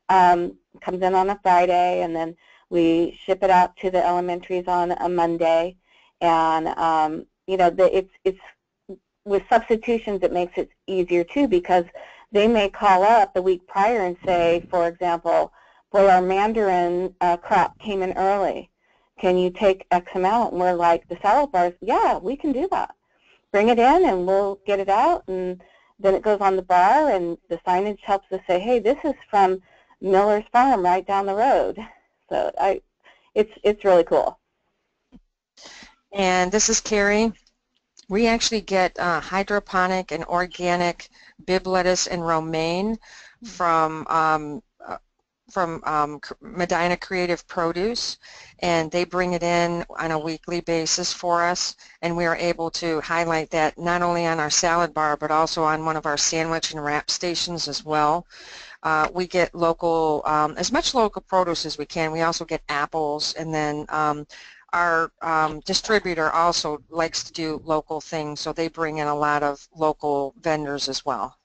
comes in on a Friday, and then we ship it out to the elementaries on a Monday. And, you know, it's with substitutions, it makes it easier too, because they may call up the week prior and say, for example, boy, our mandarin crop came in early. Can you take X amount? And we're like, the salad bars, yeah, we can do that. Bring it in and we'll get it out, and then it goes on the bar, and the signage helps us say, hey, this is from Miller's Farm right down the road. So it's really cool. And this is Kerry. We actually get hydroponic and organic Bib lettuce and romaine from Medina Creative Produce, and they bring it in on a weekly basis for us, and we are able to highlight that not only on our salad bar but also on one of our sandwich and wrap stations as well. We get local, as much local produce as we can. We also get apples, and then our distributor also likes to do local things, so they bring in a lot of local vendors as well.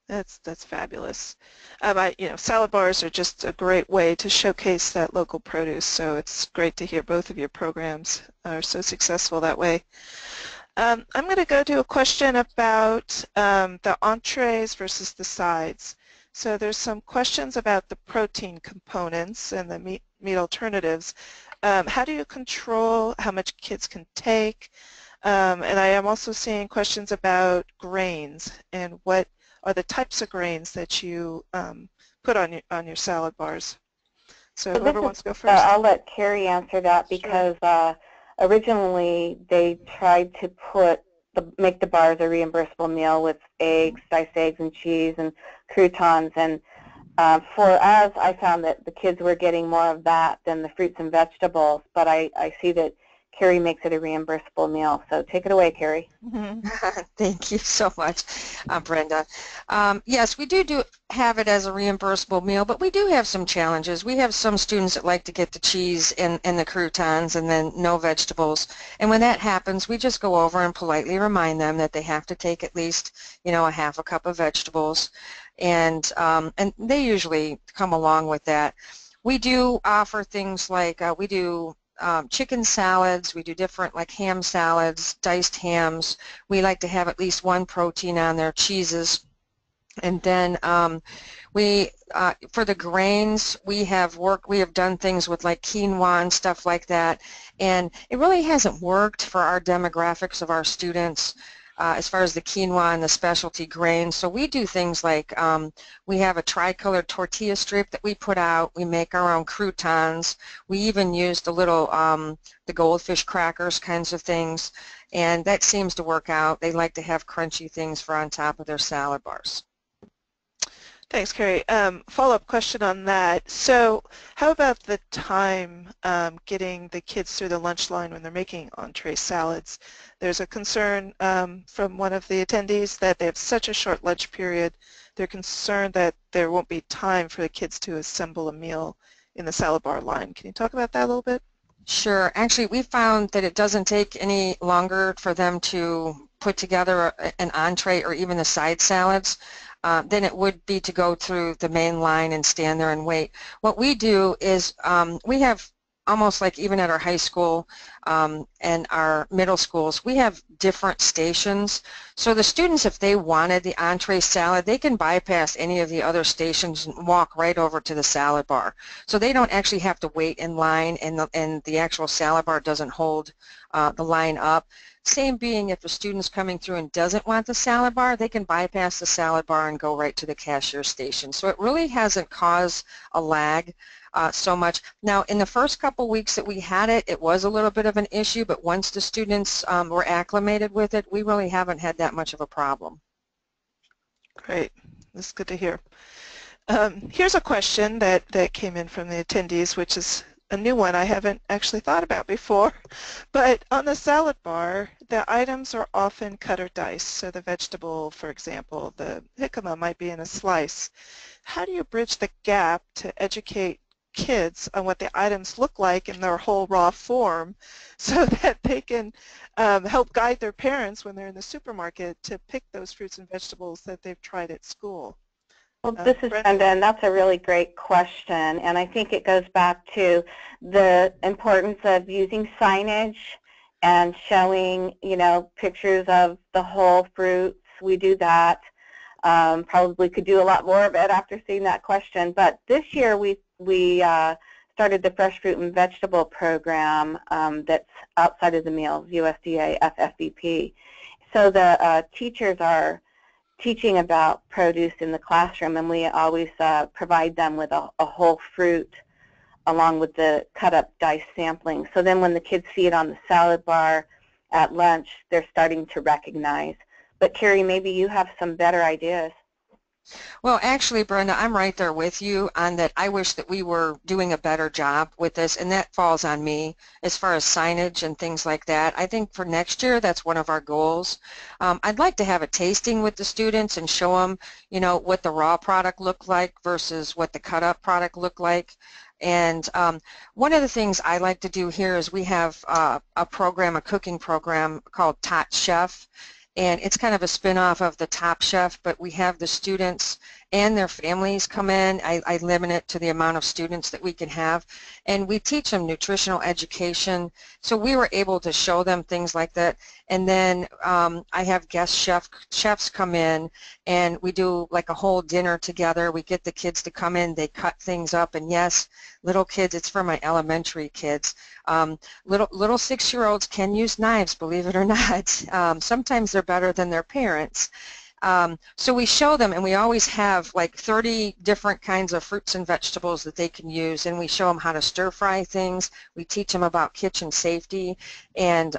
That's fabulous. You know, salad bars are just a great way to showcase that local produce, so it's great to hear both of your programs are so successful that way. I'm going to go to a question about the entrees versus the sides. So there's some questions about the protein components and the meat alternatives. How do you control how much kids can take? And I am also seeing questions about grains and what are the types of grains that you put on your salad bars. So whoever wants to go first. I'll let Kerry answer that, because originally they tried to make the bars a reimbursable meal with eggs, diced eggs and cheese and croutons, and for us, I found that the kids were getting more of that than the fruits and vegetables, but I see that Kerry makes it a reimbursable meal. So take it away, Kerry. Thank you so much, Brenda. Yes, we do have it as a reimbursable meal, but we do have some challenges. We have some students that like to get the cheese and the croutons and then no vegetables. And when that happens, we just go over and politely remind them that they have to take at least, you know, a half a cup of vegetables. And they usually come along with that. We do offer things like we do chicken salads, we do different like ham salads, diced hams. We like to have at least one protein on there, cheeses. And then for the grains, we have done things with like quinoa and stuff like that, and it really hasn't worked for our demographics of our students as far as the quinoa and the specialty grains. So we do things like we have a tricolored tortilla strip that we put out. We make our own croutons. We even used a little the goldfish crackers kinds of things, and that seems to work out. They like to have crunchy things for on top of their salad bars. Thanks, Kerry. Follow-up question on that. So how about the time getting the kids through the lunch line when they're making entree salads? There's a concern from one of the attendees that they have such a short lunch period. They're concerned that there won't be time for the kids to assemble a meal in the salad bar line. Can you talk about that a little bit? Sure. Actually, we found that it doesn't take any longer for them to put together an entree or even the side salads than it would be to go through the main line and stand there and wait. What we do is we have almost like even at our high school and our middle schools, we have different stations. So the students, if they wanted the entree salad, they can bypass any of the other stations and walk right over to the salad bar. So they don't actually have to wait in line, and the actual salad bar doesn't hold the line up. Same being if a student's coming through and doesn't want the salad bar, they can bypass the salad bar and go right to the cashier station. So it really hasn't caused a lag so much. Now, in the first couple weeks that we had it, it was a little bit of an issue, but once the students were acclimated with it, we really haven't had that much of a problem. Great. That's good to hear. Here's a question that came in from the attendees, which is a new one I haven't actually thought about before. But on the salad bar, the items are often cut or diced. So the vegetable, for example, the jicama might be in a slice. How do you bridge the gap to educate kids on what the items look like in their whole raw form so that they can help guide their parents when they're in the supermarket to pick those fruits and vegetables that they've tried at school? Well, this is Brenda, and that's a really great question, and I think it goes back to the importance of using signage and showing, you know, pictures of the whole fruits. We do that. Probably could do a lot more of it after seeing that question, but this year we started the Fresh Fruit and Vegetable Program that's outside of the meals, USDA FFVP. So the teachers are teaching about produce in the classroom, and we always provide them with a whole fruit along with the cut-up dice sampling. So then when the kids see it on the salad bar at lunch, they're starting to recognize. But Kerry, maybe you have some better ideas. Well, actually, Brenda, I'm right there with you on that. I wish that we were doing a better job with this, and that falls on me as far as signage and things like that. I think for next year, that's one of our goals. I'd like to have a tasting with the students and show them, you know, what the raw product looked like versus what the cut-up product looked like. And one of the things I like to do here is we have a program, a cooking program called Tot Chef. And it's kind of a spin-off of the Top Chef, but we have the students and their families come in. I limit it to the amount of students that we can have, and we teach them nutritional education. So we were able to show them things like that. And then I have guest chefs come in, and we do like a whole dinner together. We get the kids to come in, they cut things up, and yes, little kids, it's for my elementary kids. Little 6-year-olds can use knives, believe it or not. Sometimes they're better than their parents. So we show them, and we always have like 30 different kinds of fruits and vegetables that they can use, and we show them how to stir fry things. We teach them about kitchen safety, and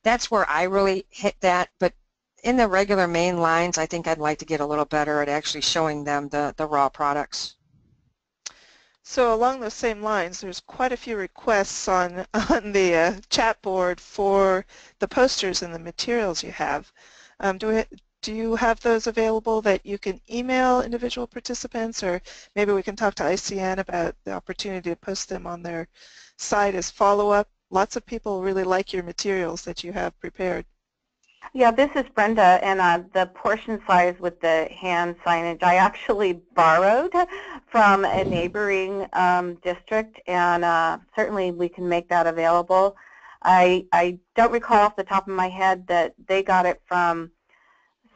that's where I really hit that. But in the regular main lines, I think I'd like to get a little better at actually showing them the raw products. So along those same lines, there's quite a few requests on the chat board for the posters and the materials you have. Do you have those available that you can email individual participants, or maybe we can talk to ICN about the opportunity to post them on their site as follow-up? Lots of people really like your materials that you have prepared. Yeah, this is Brenda, and the portion size with the hand signage I actually borrowed from a neighboring district, and certainly we can make that available. I don't recall off the top of my head that they got it from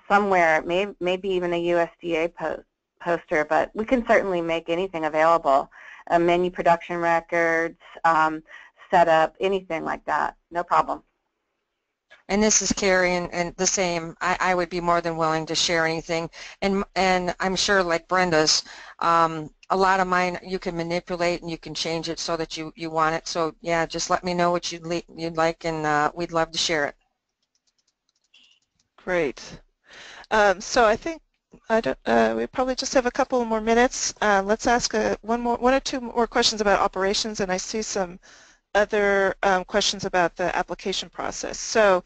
somewhere, maybe even a USDA poster, but we can certainly make anything available. Menu production records, setup, anything like that, no problem. And this is Kerry, and the same. I would be more than willing to share anything, and I'm sure, like Brenda's, a lot of mine you can manipulate and you can change it so that you want it. So yeah, just let me know what you'd like, and we'd love to share it. Great. So I think I don't. We probably just have a couple more minutes. Let's ask one or two more questions about operations, and I see some other questions about the application process. So,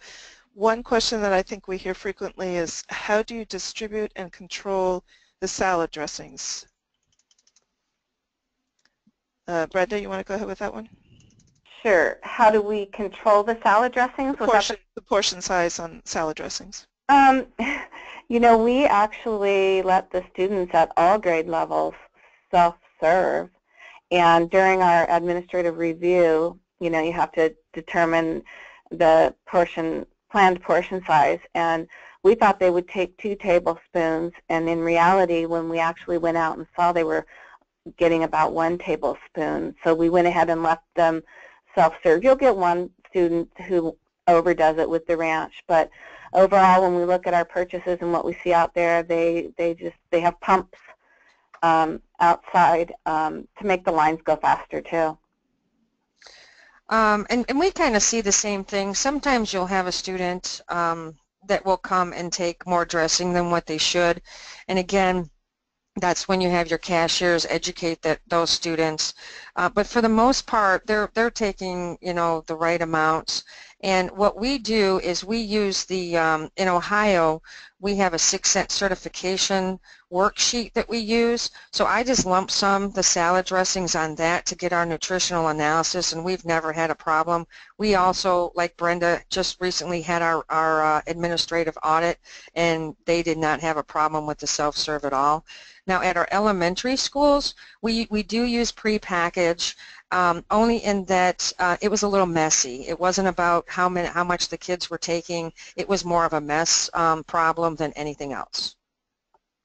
one question that I think we hear frequently is, how do you distribute and control the salad dressings? Brenda, you want to go ahead with that one? Sure. How do we control the salad dressings? The portion size on salad dressings. You know, we actually let the students at all grade levels self-serve, and during our administrative review, you know, you have to determine the planned portion size, and we thought they would take 2 tablespoons, and in reality, when we actually went out and saw, they were getting about 1 tablespoon. So we went ahead and left them self-serve. You'll get one student who overdoes it with the ranch, but overall, when we look at our purchases and what we see out there, they have pumps outside to make the lines go faster too. And we kind of see the same thing. Sometimes you'll have a student that will come and take more dressing than what they should, and again, that's when you have your cashiers educate those students. But for the most part, they're taking, you know, the right amounts. And what we do is we use the, in Ohio, we have a 6-cent certification worksheet that we use. So I just lump sum the salad dressings on that to get our nutritional analysis, and we've never had a problem. We also, like Brenda, just recently had our administrative audit, and they did not have a problem with the self-serve at all. Now at our elementary schools, we do use prepackaged, only in that it was a little messy. It wasn't about how much the kids were taking. It was more of a mess problem than anything else.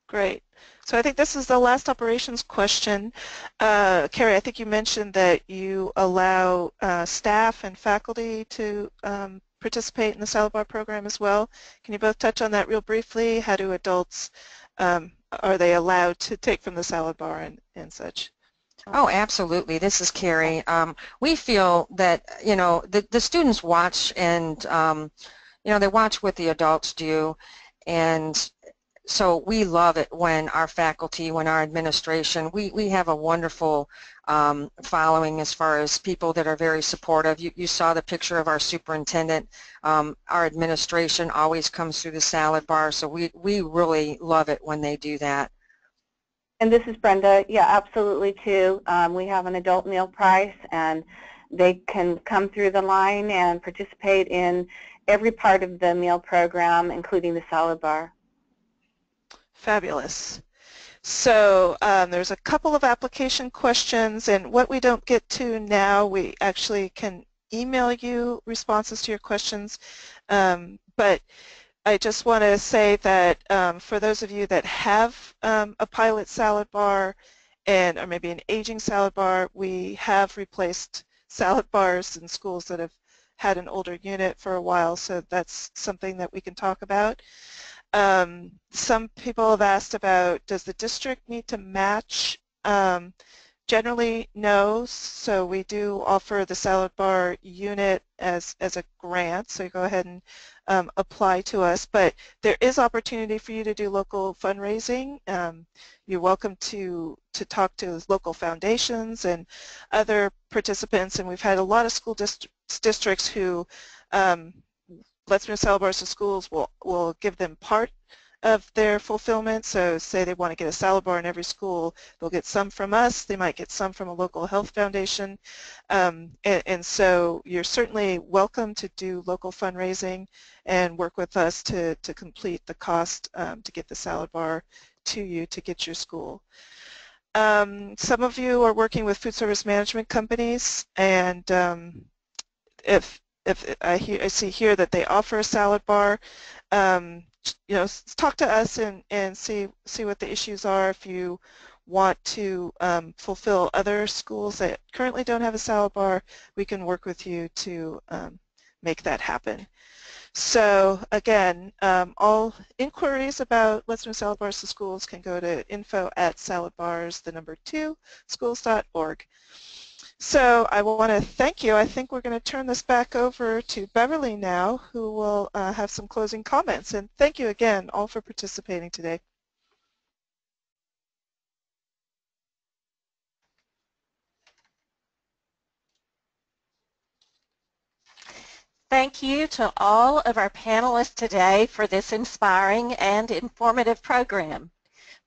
Great. So I think this is the last operations question. Kerry, I think you mentioned that you allow staff and faculty to participate in the salad bar program as well. Can you both touch on that real briefly? How do adults, are they allowed to take from the salad bar and such? Oh, absolutely. This is Kerry. We feel that, you know, the students watch and, you know, they watch what the adults do, and so we love it when our faculty, when our administration, we have a wonderful following as far as people that are very supportive. You saw the picture of our superintendent. Our administration always comes through the salad bar, so we really love it when they do that. And this is Brenda. Yeah, absolutely too. We have an adult meal price, and they can come through the line and participate in every part of the meal program, including the salad bar. Fabulous. So there's a couple of application questions, and what we don't get to now, we actually can email you responses to your questions, but I just want to say that for those of you that have a pilot salad bar or maybe an aging salad bar, we have replaced salad bars in schools that have had an older unit for a while, so that's something that we can talk about. Some people have asked about, does the district need to match? Generally, no. So we do offer the salad bar unit as a grant, so you go ahead and apply to us. But there is opportunity for you to do local fundraising. You're welcome to talk to local foundations and other participants, and we've had a lot of school districts who Let's Move Salad Bars to Schools will give them part of their fulfillment. So say they want to get a salad bar in every school, they'll get some from us, they might get some from a local health foundation, and so you're certainly welcome to do local fundraising and work with us to complete the cost to get the salad bar to you to get your school. Some of you are working with food service management companies, and if I see here that they offer a salad bar, you know, talk to us and see what the issues are. If you want to fulfill other schools that currently don't have a salad bar, we can work with you to make that happen. So again, all inquiries about Let's Move Salad Bars to Schools can go to info@saladbars2schools.org. So I want to thank you. I think we're going to turn this back over to Beverly now, who will have some closing comments. And thank you again all for participating today. Thank you to all of our panelists today for this inspiring and informative program.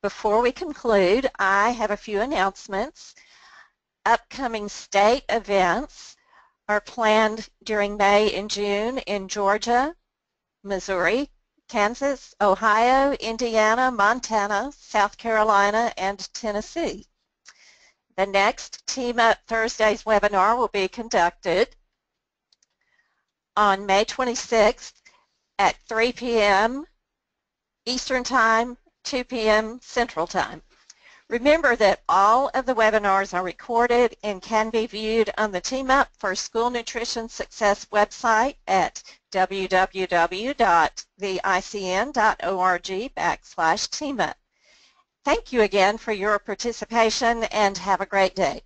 Before we conclude, I have a few announcements. Upcoming state events are planned during May and June in Georgia, Missouri, Kansas, Ohio, Indiana, Montana, South Carolina, and Tennessee. The next Team Up Thursdays webinar will be conducted on May 26th at 3 p.m. Eastern Time, 2 p.m. Central Time. Remember that all of the webinars are recorded and can be viewed on the Team Up for School Nutrition Success website at www.theicn.org/teamup. Thank you again for your participation and have a great day.